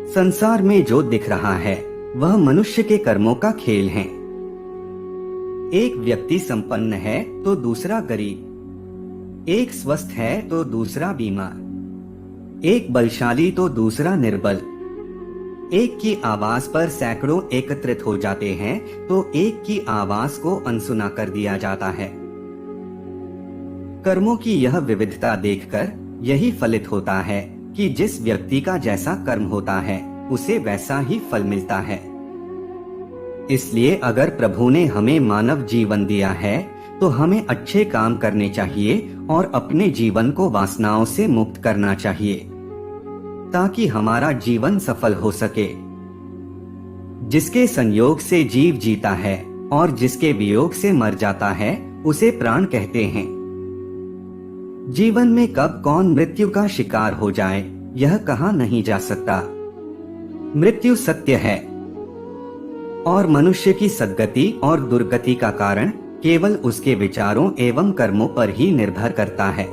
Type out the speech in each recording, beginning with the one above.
संसार में जो दिख रहा है वह मनुष्य के कर्मों का खेल है। एक व्यक्ति संपन्न है तो दूसरा गरीब, एक स्वस्थ है तो दूसरा बीमार, एक बलशाली तो दूसरा निर्बल। एक की आवाज पर सैकड़ों एकत्रित हो जाते हैं तो एक की आवाज को अनसुना कर दिया जाता है। कर्मों की यह विविधता देखकर यही फलित होता है कि जिस व्यक्ति का जैसा कर्म होता है उसे वैसा ही फल मिलता है। इसलिए अगर प्रभु ने हमें मानव जीवन दिया है तो हमें अच्छे काम करने चाहिए और अपने जीवन को वासनाओं से मुक्त करना चाहिए ताकि हमारा जीवन सफल हो सके। जिसके संयोग से जीव जीता है और जिसके वियोग से मर जाता है उसे प्राण कहते हैं। जीवन में कब कौन मृत्यु का शिकार हो जाए यह कहा नहीं जा सकता। मृत्यु सत्य है और मनुष्य की सद्गति और दुर्गति का कारण केवल उसके विचारों एवं कर्मों पर ही निर्भर करता है।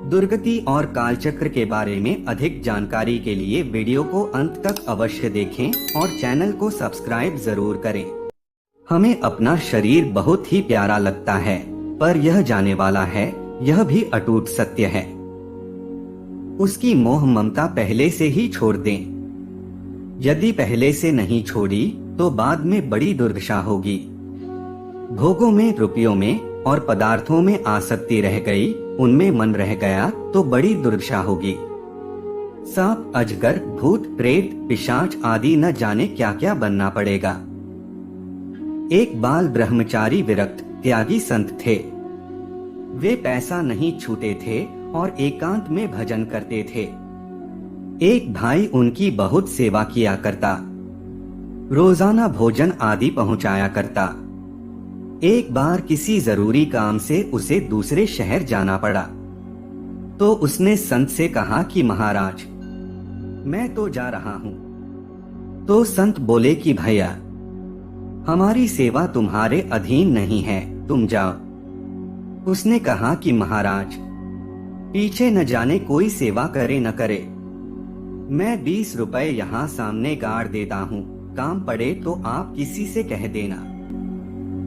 दुर्गति और कालचक्र के बारे में अधिक जानकारी के लिए वीडियो को अंत तक अवश्य देखें और चैनल को सब्सक्राइब जरूर करें। हमें अपना शरीर बहुत ही प्यारा लगता है पर यह जाने वाला है, यह भी अटूट सत्य है। उसकी मोह ममता पहले से ही छोड़ दें। यदि पहले से नहीं छोड़ी तो बाद में बड़ी दुर्दशा होगी। भोगों में, रुपयों में और पदार्थों में आसक्ति रह गई, उनमें मन रह गया तो बड़ी दुर्दशा होगी। सांप, अजगर, भूत, प्रेत, पिशाच आदि न जाने क्या क्या बनना पड़ेगा। एक बाल ब्रह्मचारी विरक्त त्यागी संत थे। वे पैसा नहीं छूते थे और एकांत में भजन करते थे। एक भाई उनकी बहुत सेवा किया करता, रोजाना भोजन आदि पहुंचाया करता। एक बार किसी जरूरी काम से उसे दूसरे शहर जाना पड़ा तो उसने संत से कहा कि महाराज मैं तो जा रहा हूं। तो संत बोले कि भैया हमारी सेवा तुम्हारे अधीन नहीं है, तुम जाओ। उसने कहा कि महाराज पीछे न जाने कोई सेवा करे न करे, मैं 20 रुपए यहाँ सामने गाड़ देता हूँ, काम पड़े तो आप किसी से कह देना।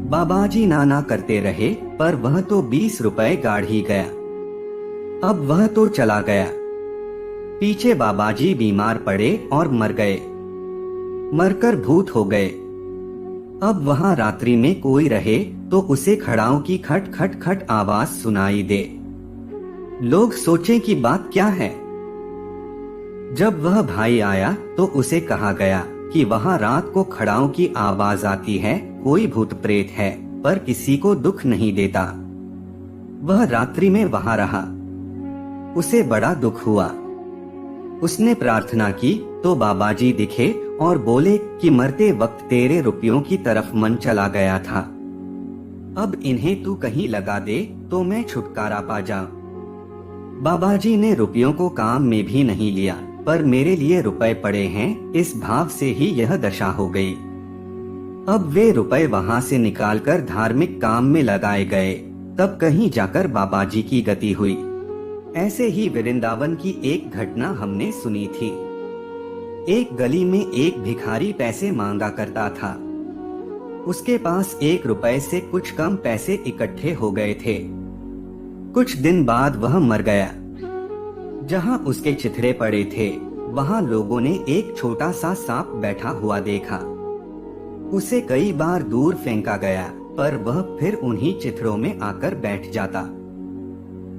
बाबाजी नाना करते रहे पर वह तो 20 रुपए गाड़ ही गया। अब वह तो चला गया। पीछे बाबाजी बीमार पड़े और मर गए, मरकर भूत हो गए। अब वहां रात्रि में कोई रहे तो उसे खड़ाओं की खट खट खट आवाज सुनाई दे। लोग सोचें कि बात क्या है। जब वह भाई आया तो उसे कहा गया कि वहां रात को खड़ाओं की आवाज आती है, कोई भूत प्रेत है पर किसी को दुख नहीं देता। वह रात्रि में वहां रहा, उसे बड़ा दुख हुआ। उसने प्रार्थना की तो बाबाजी दिखे और बोले कि मरते वक्त तेरे रुपयों की तरफ मन चला गया था, अब इन्हें तू कहीं लगा दे तो मैं छुटकारा पा जाऊं। बाबाजी ने रुपयों को काम में भी नहीं लिया पर मेरे लिए रुपए पड़े हैं, इस भाव से ही यह दशा हो गई। अब वे रुपए वहां से निकालकर धार्मिक काम में लगाए गए, तब कहीं जाकर बाबाजी की गति हुई। ऐसे ही वृंदावन की एक घटना हमने सुनी थी। एक गली में एक भिखारी पैसे मांगा करता था। उसके पास 1 रुपए से कुछ कम पैसे इकट्ठे हो गए थे। कुछ दिन बाद वह मर गया। जहां उसके चिथड़े पड़े थे वहां लोगों ने एक छोटा सा सांप बैठा हुआ देखा। उसे कई बार दूर फेंका गया पर वह फिर उन्हीं चिथड़ों में आकर बैठ जाता।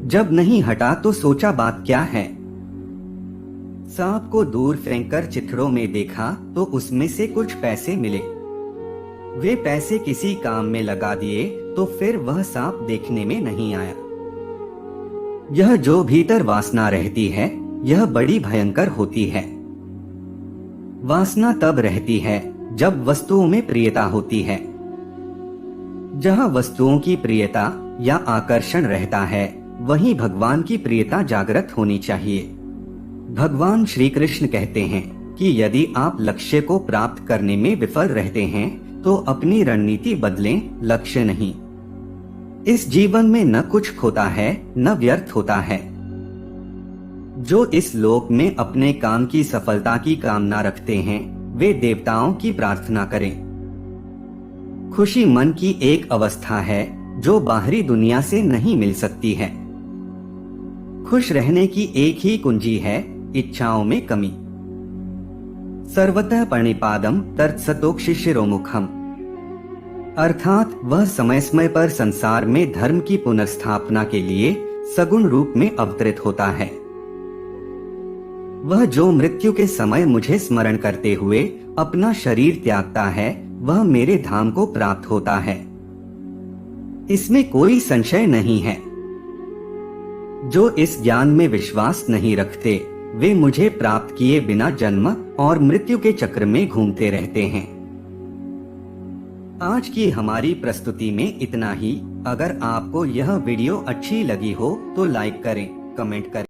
जब नहीं हटा तो सोचा बात क्या है। सांप को दूर फेंककर चिथड़ों में देखा तो उसमें से कुछ पैसे मिले। वे पैसे किसी काम में लगा दिए तो फिर वह सांप देखने में नहीं आया। यह जो भीतर वासना रहती है यह बड़ी भयंकर होती है। वासना तब रहती है जब वस्तुओं में प्रियता होती है। जहां वस्तुओं की प्रियता या आकर्षण रहता है वहीं भगवान की प्रियता जागृत होनी चाहिए। भगवान श्री कृष्ण कहते हैं कि यदि आप लक्ष्य को प्राप्त करने में विफल रहते हैं तो अपनी रणनीति बदलें, लक्ष्य नहीं। इस जीवन में न कुछ खोता है न व्यर्थ होता है। जो इस लोक में अपने काम की सफलता की कामना रखते हैं वे देवताओं की प्रार्थना करें। खुशी मन की एक अवस्था है जो बाहरी दुनिया से नहीं मिल सकती है। खुश रहने की एक ही कुंजी है इच्छाओं में कमी। सर्वतः प्रणिपादम तत्सतोक्षिशिरोमुखम, अर्थात वह समय समय पर संसार में धर्म की पुनर्स्थापना के लिए सगुण रूप में अवतरित होता है। वह जो मृत्यु के समय मुझे स्मरण करते हुए अपना शरीर त्यागता है वह मेरे धाम को प्राप्त होता है, इसमें कोई संशय नहीं है। जो इस ज्ञान में विश्वास नहीं रखते वे मुझे प्राप्त किए बिना जन्म और मृत्यु के चक्र में घूमते रहते हैं। आज की हमारी प्रस्तुति में इतना ही। अगर आपको यह वीडियो अच्छी लगी हो तो लाइक करें, कमेंट करें